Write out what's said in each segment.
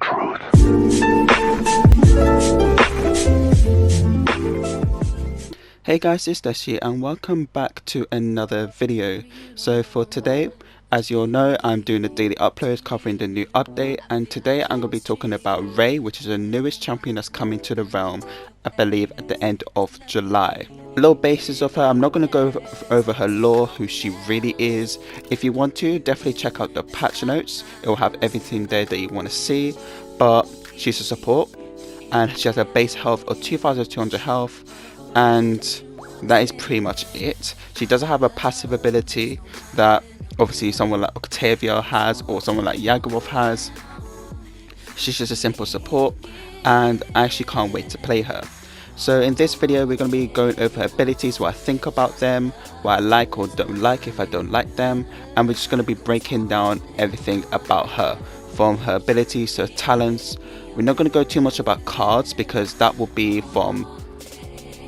Truth. Hey guys, it's Dashi and welcome back to another video. So for today, as you all know, I'm doing a daily upload covering the new update, and today I'm going to be talking about Ray, which is the newest champion that's coming to the realm, I believe at the end of July. A little basis of her, I'm not going to go over her lore, who she really is. If you want to, definitely check out the patch notes, it will have everything there that you want to see, but she's a support and she has a base health of 2200 health, and that is pretty much it. She doesn't have a passive ability that obviously someone like Octavia has or someone like Yagoroth has. She's just a simple support, and I actually can't wait to play her. So in this video we're going to be going over her abilities, what I think about them, what I like or don't like if I don't like them, and we're just going to be breaking down everything about her, from her abilities to her talents. We're not going to go too much about cards because that will be from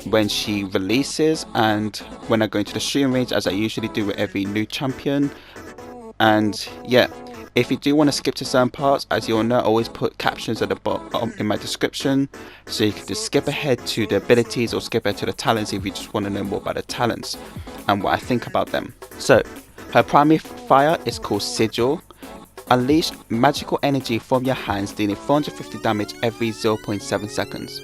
when she releases and when I go into the shooting range, as I usually do with every new champion. And yeah, if you do want to skip to certain parts, as you all know, I always put captions at the bottom in my description, so you can just skip ahead to the abilities or skip ahead to the talents if you just want to know more about the talents and what I think about them. So her primary fire is called Sigil. Unleash magical energy from your hands, dealing 450 damage every 0.7 seconds.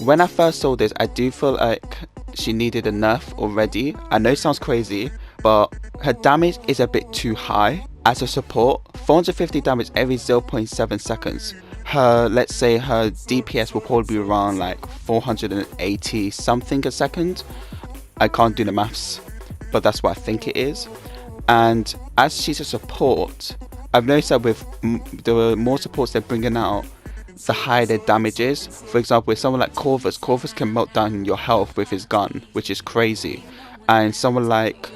When I first saw this, I do feel like she needed a nerf already. I know it sounds crazy, but her damage is a bit too high. As a support, 450 damage every 0.7 seconds. Let's say her DPS will probably be around like 480 something a second. I can't do the maths, but that's what I think it is. And as she's a support, I've noticed that with the more supports they're bringing out, the higher their damage is. For example, with someone like Corvus can melt down your health with his gun, which is crazy. And someone like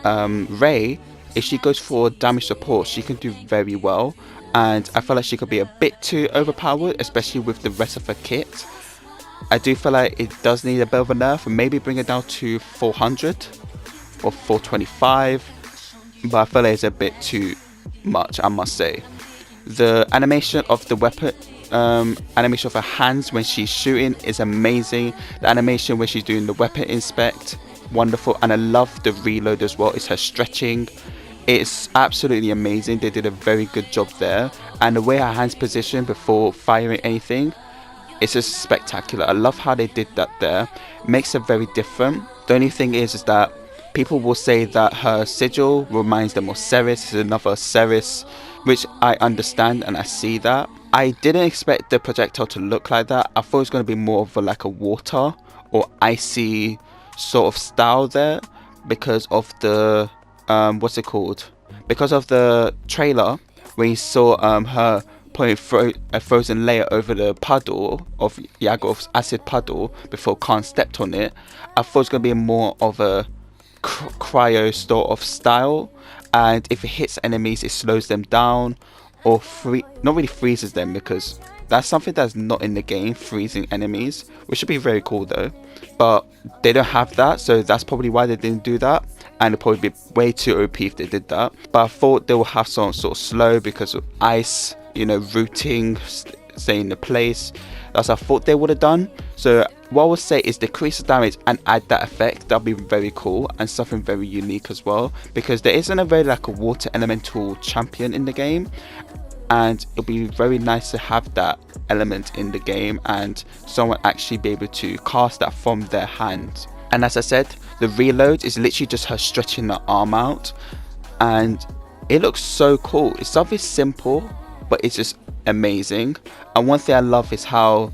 Ray, if she goes for damage support, she can do very well. And I feel like she could be a bit too overpowered, especially with the rest of her kit. I do feel like it does need a bit of a nerf, and maybe bring it down to 400 or 425. But I feel like it's a bit too much, I must say. The animation of the weapon, animation of her hands when she's shooting is amazing. The animation when she's doing the weapon inspect, wonderful. And I love the reload as well. It's her stretching. It's absolutely amazing. They did a very good job there. And the way her hands position before firing anything, it's just spectacular. I love how they did that there. Makes it very different. The only thing is that people will say that her sigil reminds them of Ceres. It's another Ceres, which I understand and I see that. I didn't expect the projectile to look like that. I thought it was going to be more of like a water or icy sort of style there, because of the what's it called? Because of the trailer when you saw her putting a frozen layer over the puddle of Yagoroth's acid puddle before Khan stepped on it. I thought it was going to be more of a cryo sort of style, and if it hits enemies it slows them down or not really freezes them, because that's something that's not in the game, freezing enemies, which should be very cool though, but they don't have that, so that's probably why they didn't do that, and it'd probably be way too OP if they did that. But I thought they will have some sort of slow because of ice, you know, rooting, staying in the place. That's what I thought they would have done. So what I would say is decrease the damage and add that effect. That'll be very cool and something very unique as well, because there isn't a very like a water elemental champion in the game, and it'll be very nice to have that element in the game and someone actually be able to cast that from their hand. And as I said, the reload is literally just her stretching her arm out, and it looks so cool. It's something simple, but it's just amazing. And one thing I love is how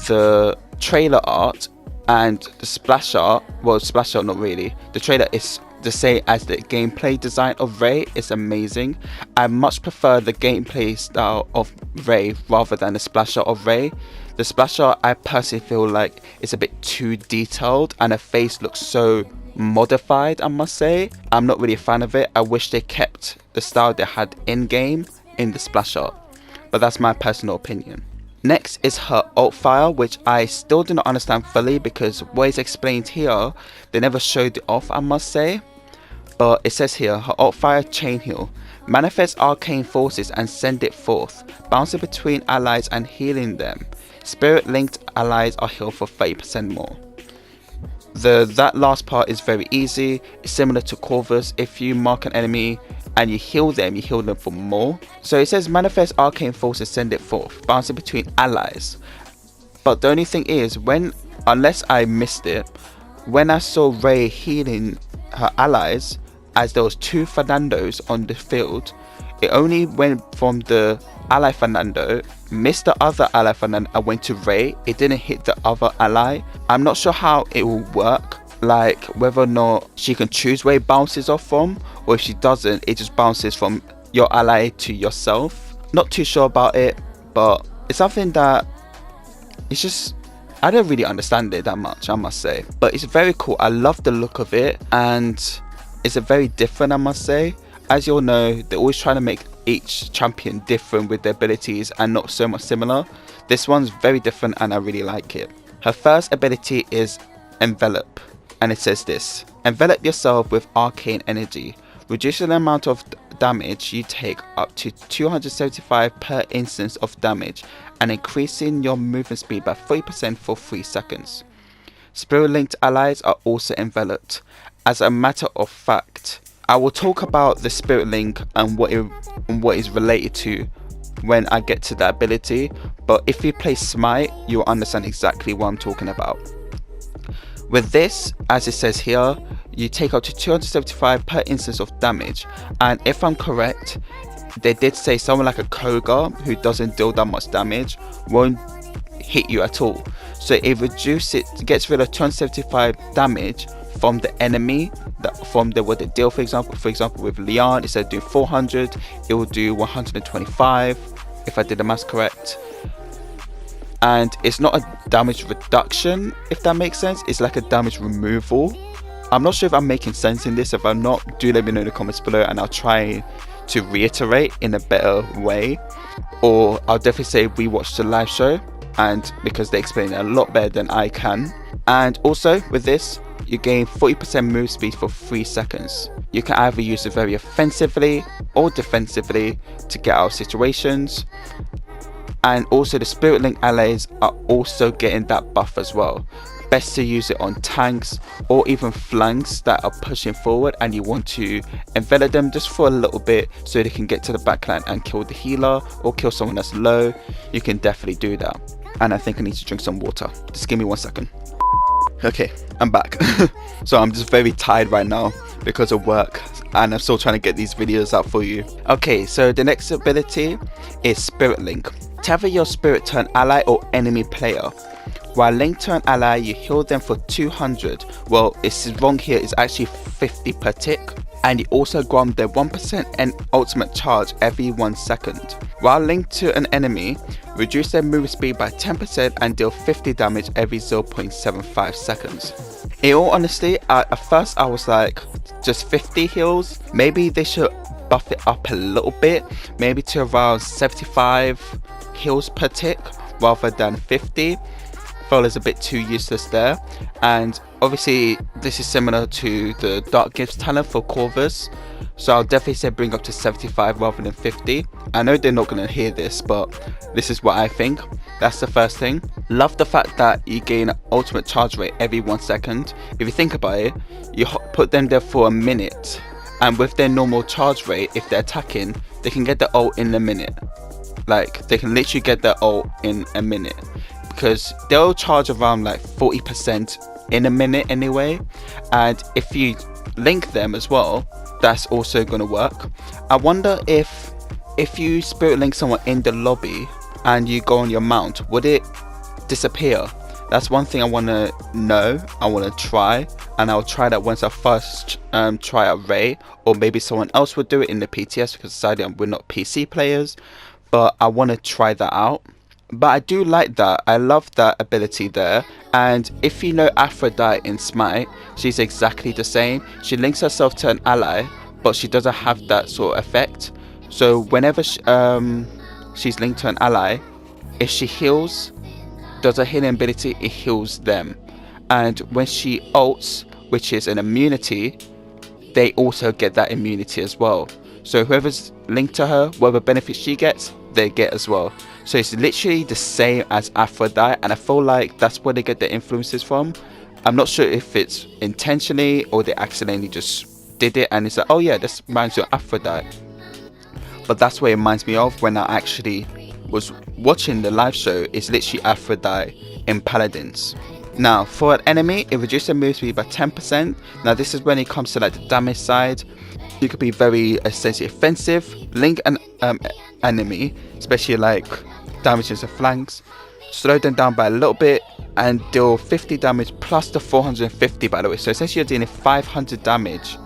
the trailer art and the splash art, well, splash art not really, the trailer is the same as the gameplay design of Ray. Is amazing. I much prefer the gameplay style of Ray rather than the splash art of Ray. The splash art, I personally feel like it's a bit too detailed and her face looks so modified, I must say. I'm not really a fan of it. I wish they kept the style they had in game in the splash art, but that's my personal opinion. Next is her alt file, which I still do not understand fully, because what is explained here, they never showed it off, I must say. But it says here, her ult fire chain heal. Manifest arcane forces and send it forth, bouncing between allies and healing them. Spirit linked allies are healed for 30% more. That last part is very easy. It's similar to Corvus. If you mark an enemy and you heal them for more. So it says manifest arcane forces, send it forth, bouncing between allies. But the only thing is, unless I missed it, when I saw Rey healing her allies, as there was 2 Fernandos on the field, it only went from the ally Fernando, missed the other ally Fernando, and went to Rey. It didn't hit the other ally. I'm not sure how it will work, like whether or not she can choose where it bounces off from, or if she doesn't, it just bounces from your ally to yourself. Not too sure about it, but it's something that it's just, I don't really understand it that much, I must say. But it's very cool. I love the look of it, and it's a very different, I must say. As you all know, they're always trying to make each champion different with their abilities and not so much similar. This one's very different and I really like it. Her first ability is Envelop, and it says this: envelop yourself with arcane energy, reducing the amount of damage you take up to 275 per instance of damage, and increasing your movement speed by 30% for 3 seconds. Spirit linked allies are also enveloped. As a matter of fact, I will talk about the Spirit Link and what is related to when I get to that ability, but if you play Smite, you'll understand exactly what I'm talking about. With this, as it says here, you take up to 275 per instance of damage, and if I'm correct, they did say someone like a Koga, who doesn't deal that much damage, won't hit you at all. So it gets rid of 275 damage from the enemy, from what they deal. For example with Leon, instead of doing 400, it will do 125, if I did the maths correct. And it's not a damage reduction, if that makes sense. It's like a damage removal. I'm not sure if I'm making sense in this. If I'm not, do let me know in the comments below, and I'll try to reiterate in a better way, or I'll definitely say we watched the live show, and because they explain it a lot better than I can. And also with this, you gain 40% move speed for 3 seconds. You can either use it very offensively or defensively to get out of situations. And also the Spirit Link allies are also getting that buff as well. Best to use it on tanks or even flanks that are pushing forward and you want to envelop them just for a little bit so they can get to the backline and kill the healer or kill someone that's low. You can definitely do that. And I think I need to drink some water. Just give me 1 second. Okay, I'm back. So I'm just very tired right now because of work, and I'm still trying to get these videos out for you. Okay, so the next ability is Spirit Link. Tether your spirit to an ally or enemy player. While linked to an ally, you heal them for 200. Well, it's wrong here, it's actually 50 per tick. And you also grant their 1% and ultimate charge every 1 second. While linked to an enemy, reduce their move speed by 10% and deal 50 damage every 0.75 seconds. In all honesty, at first I was like, just 50 heals? Maybe they should buff it up a little bit, maybe to around 75 heals per tick rather than 50. Felt is a bit too useless there. And obviously this is similar to the Dark Gifts talent for Corvus, so I'll definitely say bring up to 75 rather than 50. I know they're not going to hear this, but this is what I think. That's the first thing. Love the fact that you gain ultimate charge rate every 1 second. If you think about it, you put them there for a minute, and with their normal charge rate, if they're attacking, they can get the ult in a minute. Like, they can literally get their ult in a minute, because they'll charge around like 40% in a minute anyway. And if you link them as well, that's also going to work. I wonder if you spirit link someone in the lobby and you go on your mount, would it disappear? That's one thing I want to know. I want to try, and I'll try that once I first try out Rey, or maybe someone else would do it in the PTS, because sadly we're not PC players, but I want to try that out. But I do like that. I love that ability there. And if you know Aphrodite in Smite, she's exactly the same. She links herself to an ally, but she doesn't have that sort of effect. So whenever she's linked to an ally, if she heals, does a healing ability, it heals them. And when she ults, which is an immunity, they also get that immunity as well. So whoever's linked to her, whatever benefits she gets, they get as well. So it's literally the same as Aphrodite, and I feel like that's where they get their influences from. I'm not sure if it's intentionally or they accidentally just did it and it's like, oh yeah, this reminds me of Aphrodite. But that's what it reminds me of when I actually was watching the live show. It's literally Aphrodite in Paladins. Now for an enemy, it reduces their move speed by 10%. Now this is when it comes to like the damage side. You could be very essentially offensive, link an enemy, especially like damages the flanks, slow them down by a little bit, and deal 50 damage plus the 450 by the way. So essentially you're dealing 500 damage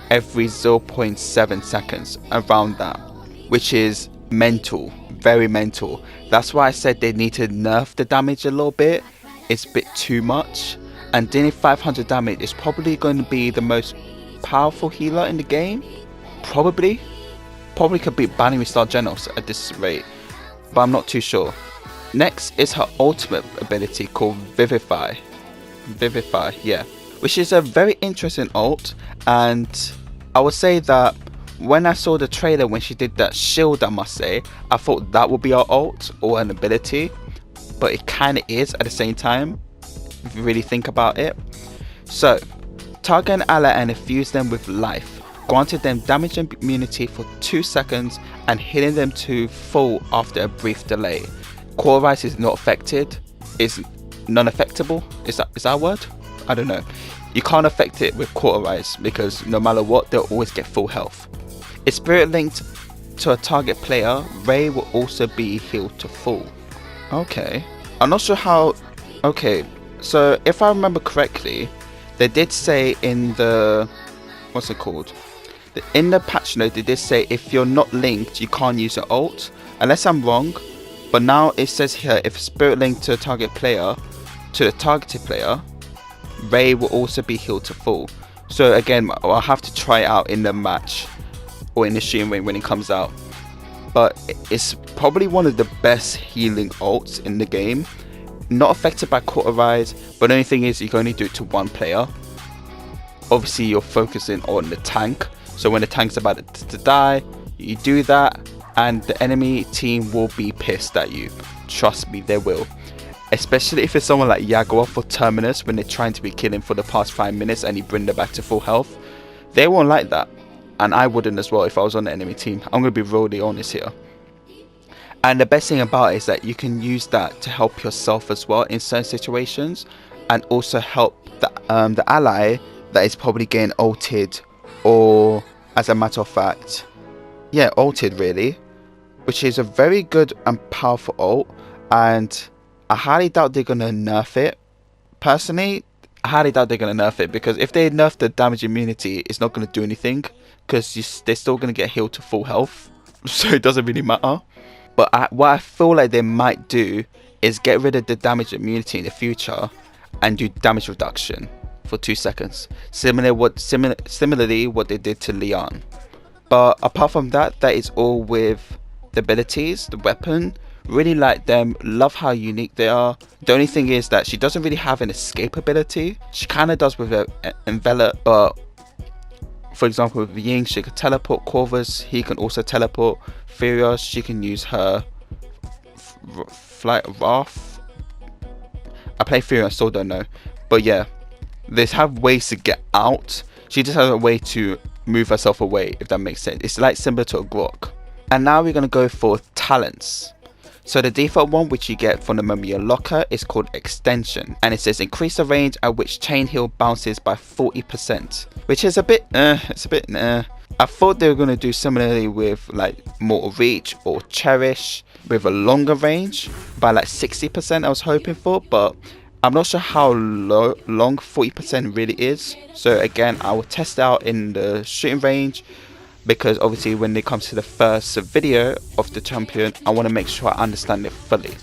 every 0.7 seconds, around that, which is mental, very mental. That's why I said they need to nerf the damage a little bit. It's a bit too much, and dealing 500 damage is probably going to be the most powerful healer in the game. Probably could beat Binary Star Genos at this rate, but I'm not too sure. Next is her ultimate ability called Vivify, yeah, which is a very interesting ult. And I would say that when I saw the trailer when she did that shield, I must say, I thought that would be her ult or an ability, but it kind of is at the same time if you really think about it. So target an ally and infuse them with life, granted them damage and immunity for 2 seconds and healing them to full after a brief delay. Cauterize is not affected, is non-affectable, is that a word? I don't know. You can't affect it with Cauterize because no matter what, they'll always get full health. If spirit linked to a target player, Ray will also be healed to full. Okay, I'm not sure how. Okay, so if I remember correctly, they did say in the, what's it called? In the patch note, they did say if you're not linked, you can't use an ult, unless I'm wrong. But now it says here, if spirit linked to a target player, to the targeted player, Ray will also be healed to full. So again, I'll have to try it out in the match or in the stream when it comes out. But it's probably one of the best healing ults in the game. Not affected by Cauterize, but the only thing is you can only do it to one player. Obviously you're focusing on the tank, so when the tank's about to die, you do that and the enemy team will be pissed at you. Trust me, they will. Especially if it's someone like Yagoroth or Terminus when they're trying to be killing for the past 5 minutes and you bring them back to full health. They won't like that, and I wouldn't as well if I was on the enemy team. I'm going to be really honest here. And the best thing about it is that you can use that to help yourself as well in certain situations, and also help the ally that is probably getting ulted, or as a matter of fact, yeah, ulted really, which is a very good and powerful ult. And I highly doubt they're going to nerf it. Personally, I highly doubt they're going to nerf it, because if they nerf the damage immunity, it's not going to do anything, because they're still going to get healed to full health, so it doesn't really matter. But what I feel like they might do is get rid of the damage immunity in the future and do damage reduction for 2 seconds. Similarly what they did to Leon. But apart from that, that is all with the abilities, the weapon. Really like them, love how unique they are. The only thing is that she doesn't really have an escape ability. She kind of does with her envelop, but for example with Ying, she could teleport. Corvus, he can also teleport. Furious, she can use her flight wrath. I play Furious, so don't know, but yeah, they have ways to get out. She just has a way to move herself away, if that makes sense. It's like similar to a Grok. And now we're going to go for talents. So the default one, which you get from the Mamiya locker, is called Extension, and it says increase the range at which Chain Heal bounces by 40%, which is a bit I thought they were going to do similarly with like Mortal Reach or Cherish with a longer range by like 60%. I was hoping for, but I'm not sure how long 40% really is. So again, I will test out in the shooting range, because obviously when it comes to the first video of the champion, I want to make sure I understand it fully.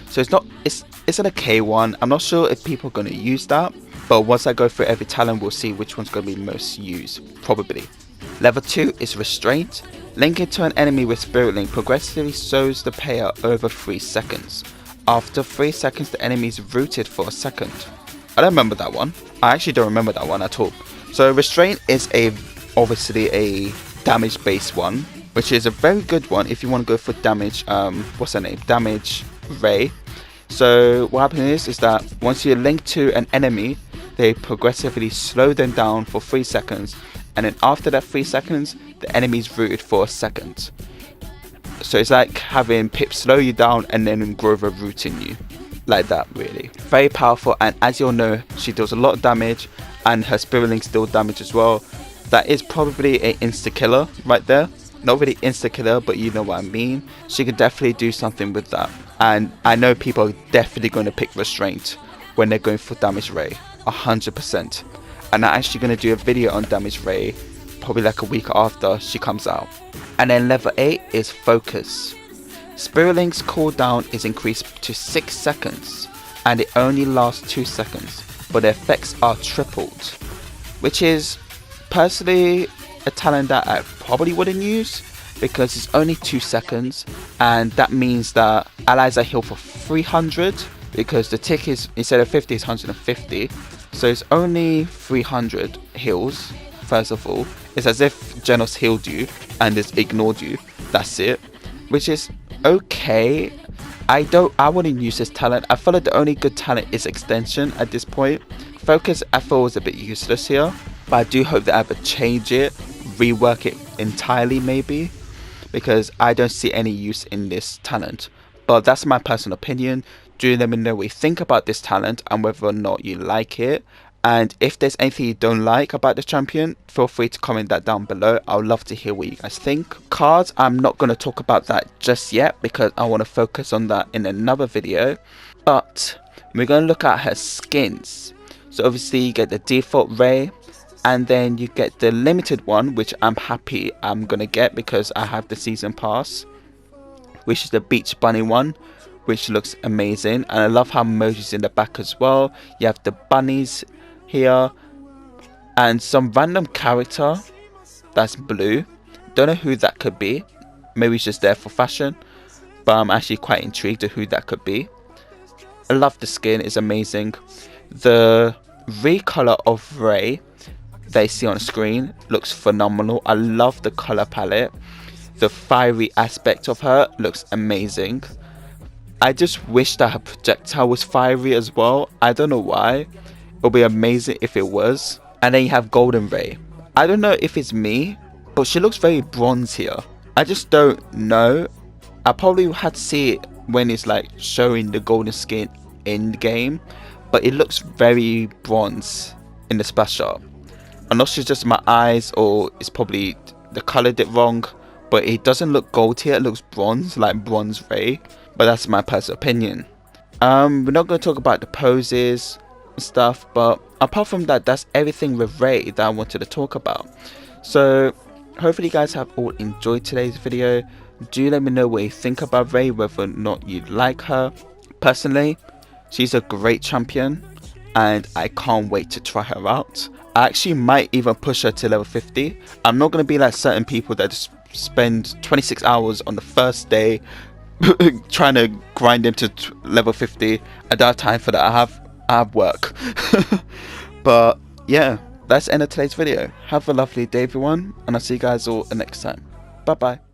So it's an okay one. I'm not sure if people are going to use that, but once I go through every talent, we'll see which one's going to be most used, probably. Level 2 is Restraint. Linking to an enemy with Spirit Link progressively shows the player over 3 seconds. After 3 seconds, the enemy is rooted for a second. I don't remember that one. I actually don't remember that one at all. So Restraint is obviously a damage based one, which is a very good one if you want to go for damage. What's her name? Damage Ray. So what happens is that once you're linked to an enemy, they progressively slow them down for 3 seconds, and then after that 3 seconds, the enemy's rooted for a second. So it's like having Pip slow you down and then Grover rooting you. Like that, really. Very powerful, and as you'll know, she deals a lot of damage, and her Spirit Links deal damage as well. That is probably an insta-killer right there. Not really insta-killer, but you know what I mean. She could definitely do something with that. And I know people are definitely going to pick Restraint when they're going for Damage Ray. 100%. And I'm actually going to do a video on Damage Ray probably like a week after she comes out. And then level 8 is Focus. Spirit Link's cooldown is increased to 6 seconds, and it only lasts 2 seconds, but the effects are tripled, which is personally a talent that I probably wouldn't use because it's only 2 seconds, and that means that allies are healed for 300 because the tick is, instead of 50, is 150, so it's only 300 heals. First of all, it's as if Genos healed you and just ignored you. That's it, which is okay. I wouldn't use this talent. I feel like the only good talent is Extension at this point. Focus I feel is a bit useless here, but I do hope that I ever change it, rework it entirely maybe, because I don't see any use in this talent. But that's my personal opinion. Do let me know what you think about this talent and whether or not you like it. And if there's anything you don't like about this champion, feel free to comment that down below. I would love to hear what you guys think. Cards, I'm not going to talk about that just yet because I want to focus on that in another video. But we're going to look at her skins. So obviously you get the default Ray, and then you get the limited one, which I'm happy I'm going to get because I have the season pass, which is the Beach Bunny one, which looks amazing. And I love how emojis in the back as well. You have the bunnies here and some random character that's blue. Don't know who that could be. Maybe it's just there for fashion, but I'm actually quite intrigued to who that could be. I love the skin, it's amazing. The recolor of Ray they see on screen looks phenomenal. I love the color palette. The fiery aspect of her looks amazing. I just wish that her projectile was fiery as well. I don't know why. It would be amazing if it was. And then you have Golden Ray. I don't know if it's me, but she looks very bronze here. I just don't know. I probably had to see it when it's like showing the golden skin in the game, but it looks very bronze in the splash shot. I'm not sure it's just my eyes or it's probably the color did wrong, but it doesn't look gold here. It looks bronze, like Bronze Ray. But that's my personal opinion. We're not going to talk about the poses stuff, but apart from that, that's everything with Ray that I wanted to talk about. So hopefully you guys have all enjoyed today's video. Do let me know what you think about Ray, whether or not you like her. Personally, she's a great champion and I can't wait to try her out. I actually might even push her to level 50. I'm not going to be like certain people that just spend 26 hours on the first day trying to grind them to level 50. I don't have time for that. I have work. But yeah, that's the end of today's video. Have a lovely day everyone, and I'll see you guys all next time. Bye bye.